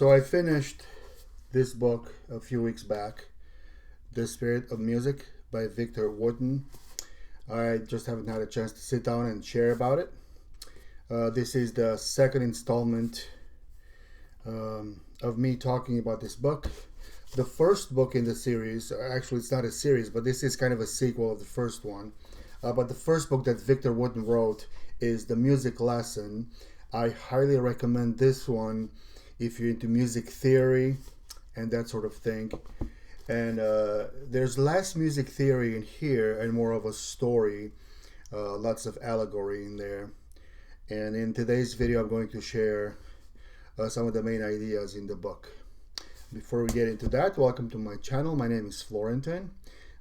So I finished this book a few weeks back, The Spirit of Music by Victor Wooten. I just haven't had a chance to sit down and share about it. This is the second installment of me talking about this book. The first book in the series, actually it's not a series, but this is kind of a sequel of the first one. But the first book that Victor Wooten wrote is The Music Lesson. I highly recommend this one if you're into music theory and that sort of thing. And there's less music theory in here and more of a story, lots of allegory in there. And in today's video, I'm going to share some of the main ideas in the book. Before we get into that, welcome to my channel. My name is Florentin.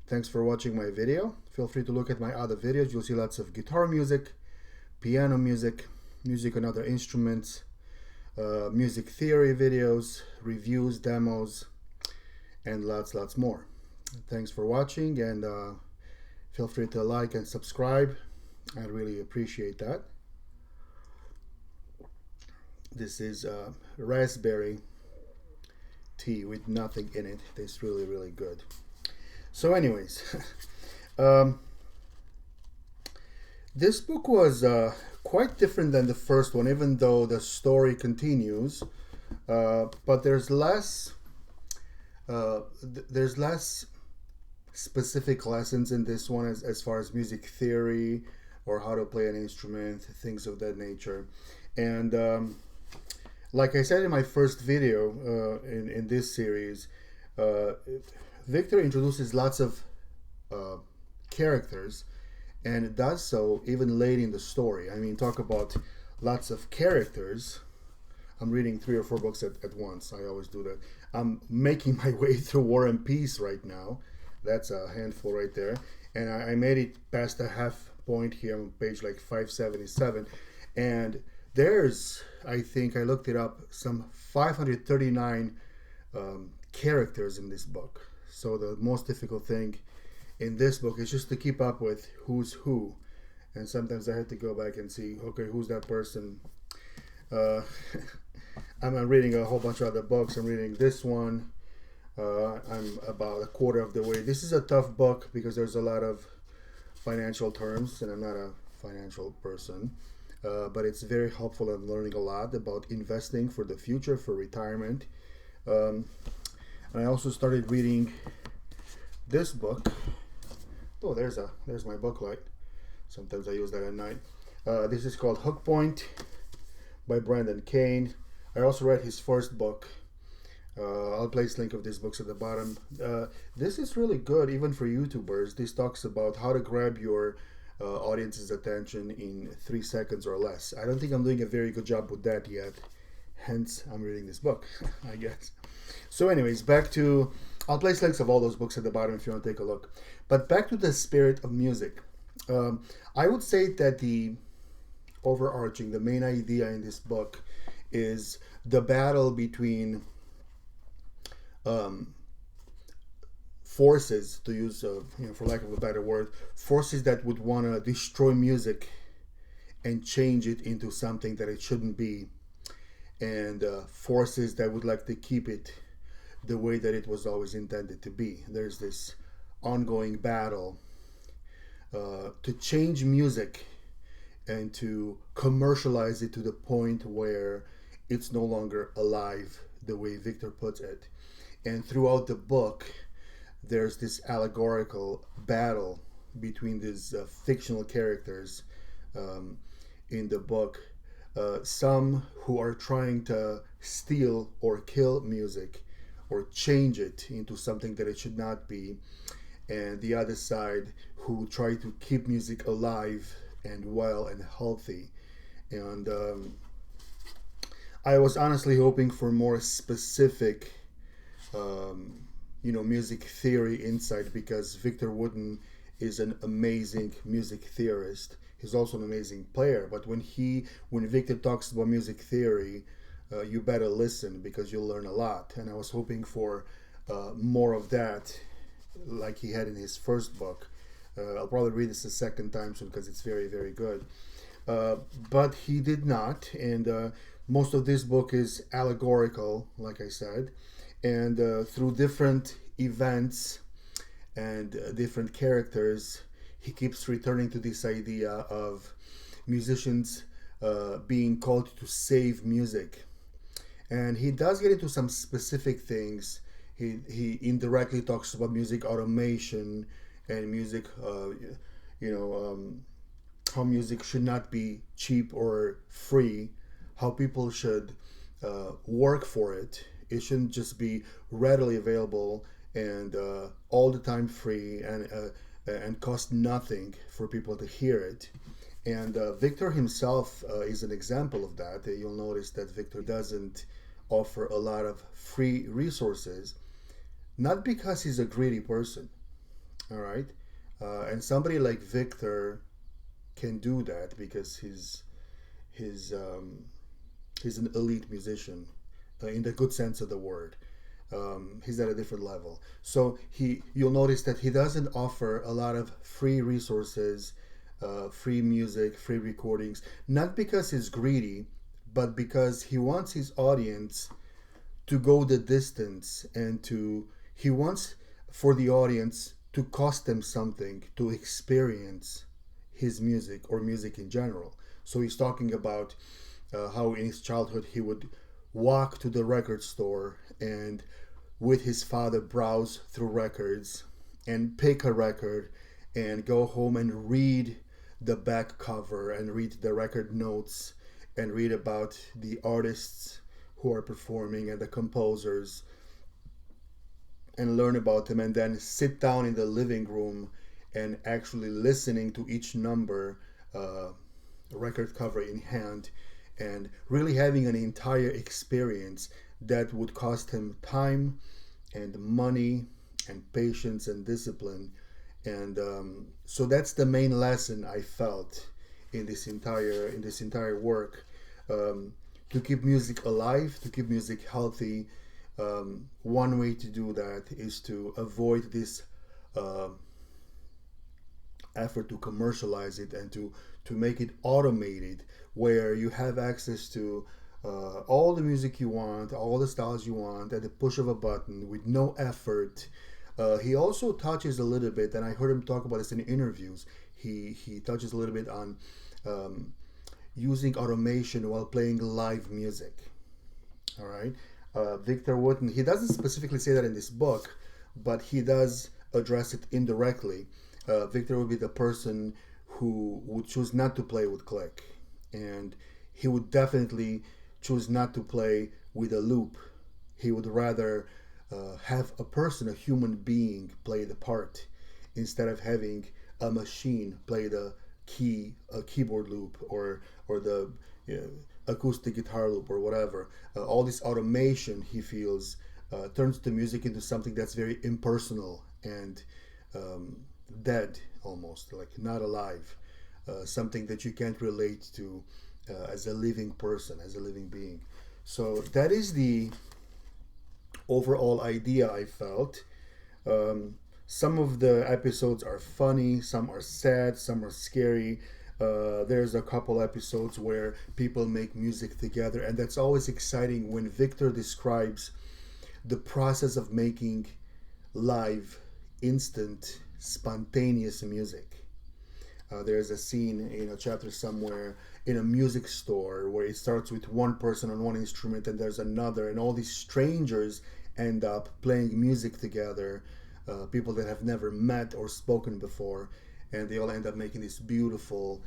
Thanks for watching my video. Feel free to look at my other videos. You'll see lots of guitar music, piano music, music on other instruments, music theory videos, reviews, demos, and lots more. Thanks for watching, and feel free to like and subscribe. I really appreciate that. This is raspberry tea with nothing in it. It's really good. So anyways, this book was quite different than the first one, even though the story continues, but there's less specific lessons in this one as far as music theory or how to play an instrument, things of that nature. And like I said in my first video in this series, Victor introduces lots of characters, and it does so even late in the story. I mean, talk about lots of characters. I'm reading 3 or 4 books at once. I always do that. I'm making my way through War and Peace right now. That's a handful right there. And I made it past a half point here on page like 577. And there's, I think I looked it up, some 539 characters in this book. So the most difficult thing in this book is just to keep up with who's who. And sometimes I had to go back and see, okay, who's that person? I'm reading a whole bunch of other books. I'm reading this one. I'm about a quarter of the way. This is a tough book because there's a lot of financial terms, and I'm not a financial person. But it's very helpful. I'm learning a lot about investing for the future, for retirement. I also started reading this book. Oh, there's my book light. Sometimes I use that at night. This is called Hook Point by Brandon Kane. I also read his first book. I'll place link of these books at the bottom. This is really good even for YouTubers. This talks about how to grab your audience's attention in 3 seconds or less. I don't think I'm doing a very good job with that yet. Hence, I'm reading this book, I guess. So anyways, back to... I'll place links of all those books at the bottom if you want to take a look. But back to The Spirit of Music. I would say that the overarching, the main idea in this book is the battle between forces, to use, for lack of a better word, forces that would want to destroy music and change it into something that it shouldn't be, and forces that would like to keep it the way that it was always intended to be. There's this ongoing battle to change music and to commercialize it to the point where it's no longer alive, the way Victor puts it. And throughout the book, there's this allegorical battle between these fictional characters in the book. Some who are trying to steal or kill music or change it into something that it should not be, and the other side who try to keep music alive and well and healthy. And I was honestly hoping for more specific music theory insight, because Victor Wooten is an amazing music theorist. He's also an amazing player, but when Victor talks about music theory, you better listen, because you'll learn a lot. And I was hoping for more of that, like he had in his first book. I'll probably read this a second time soon because it's very good. But he did not, and Most of this book is allegorical, like I said, and through different events and different characters, he keeps returning to this idea of musicians being called to save music. And he does get into some specific things. He indirectly talks about music automation and music, you know, how music should not be cheap or free, how people should work for it. It shouldn't just be readily available and all the time free and cost nothing for people to hear it. And Victor himself is an example of that. You'll notice that Victor doesn't offer a lot of free resources, not because he's a greedy person, all right? And somebody like Victor can do that because he's he's an elite musician in the good sense of the word. He's at a different level. So you'll notice that he doesn't offer a lot of free resources, free music, free recordings, not because he's greedy, but because he wants his audience to go the distance and he wants for the audience to cost them something to experience his music or music in general. So he's talking about how in his childhood he would walk to the record store and with his father browse through records and pick a record and go home and read the back cover and read the record notes and read about the artists who are performing and the composers and learn about them, and then sit down in the living room and actually listening to each number, record cover in hand, and really having an entire experience that would cost him time and money and patience and discipline. And so that's the main lesson I felt in this entire work. To keep music alive, to keep music healthy, one way to do that is to avoid this effort to commercialize it and to make it automated, where you have access to all the music you want, all the styles you want at the push of a button with no effort. He also touches a little bit, and I heard him talk about this in interviews. He touches a little bit on using automation while playing live music. All right, Victor Wooten. He doesn't specifically say that in this book, but he does address it indirectly. Victor would be the person who would choose not to play with click, and he would definitely choose not to play with a loop. He would rather have a person, a human being, play the part instead of having a machine play the a keyboard loop or the acoustic guitar loop or whatever. All this automation, he feels, turns the music into something that's very impersonal and dead, almost like not alive, something that you can't relate to as a living person, as a living being. So that is the overall idea I felt. Some of the episodes are funny, some are sad, some are scary. There's a couple episodes where people make music together, and that's always exciting when Victor describes the process of making live, instant, spontaneous music. There's a scene in a chapter somewhere in a music store where it starts with one person on one instrument and there's another, and all these strangers end up playing music together, people that have never met or spoken before, and they all end up making this beautiful,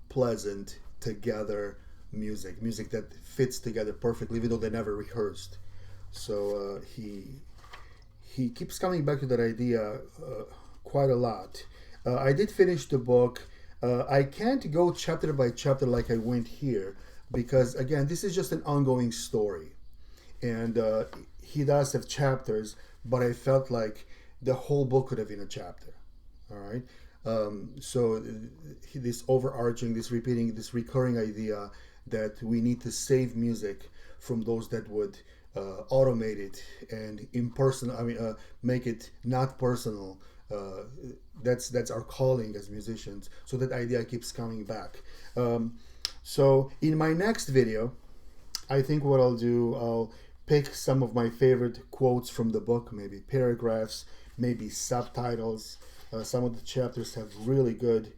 pleasant, together music that fits together perfectly, even though they never rehearsed. So he keeps coming back to that idea quite a lot. I did finish the book. I can't go chapter by chapter like I went here because, again, this is just an ongoing story. And he does have chapters, but I felt like the whole book could have been a chapter. All right. So this overarching, this repeating, this recurring idea that we need to save music from those that would automate it and impersonal. I mean, make it not personal. That's our calling as musicians. So that idea keeps coming back. So in my next video, I think what I'll do, I'll pick some of my favorite quotes from the book, maybe paragraphs, maybe subtitles. Some of the chapters have really good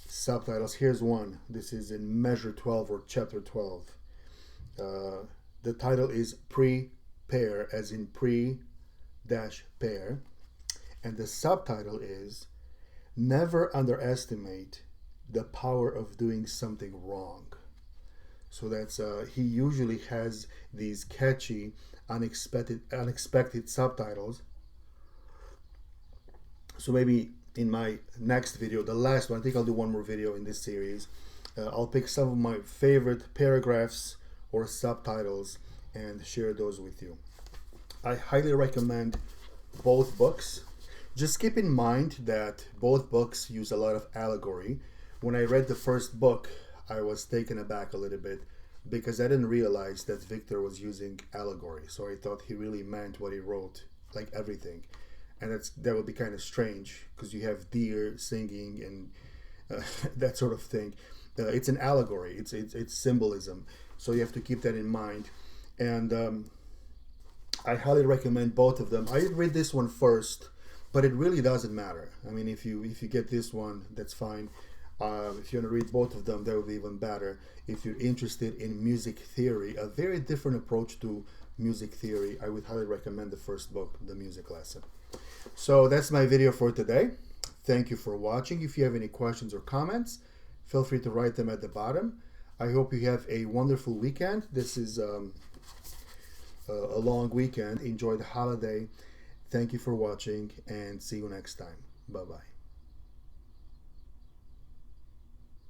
subtitles. Here's one. This is in Measure 12 or Chapter 12. The title is Prepare, as in pre-pair. And the subtitle is Never Underestimate the Power of Doing Something Wrong. So that's he usually has these catchy, unexpected subtitles. So maybe in my next video, the last one, I think I'll do one more video in this series. I'll pick some of my favorite paragraphs or subtitles and share those with you. I highly recommend both books. Just keep in mind that both books use a lot of allegory. When I read the first book, I was taken aback a little bit because I didn't realize that Victor was using allegory. So I thought he really meant what he wrote, like everything. And that would be kind of strange because you have deer singing and that sort of thing. It's an allegory. It's symbolism. So you have to keep that in mind. And I highly recommend both of them. I read this one first, but it really doesn't matter. I mean, if you get this one, that's fine. If you want to read both of them, that would be even better. If you're interested in music theory, a very different approach to music theory, I would highly recommend the first book, The Music Lesson. So that's my video for today. Thank you for watching. If you have any questions or comments, feel free to write them at the bottom. I hope you have a wonderful weekend. This is a long weekend. Enjoy the holiday. Thank you for watching and see you next time. Bye-bye.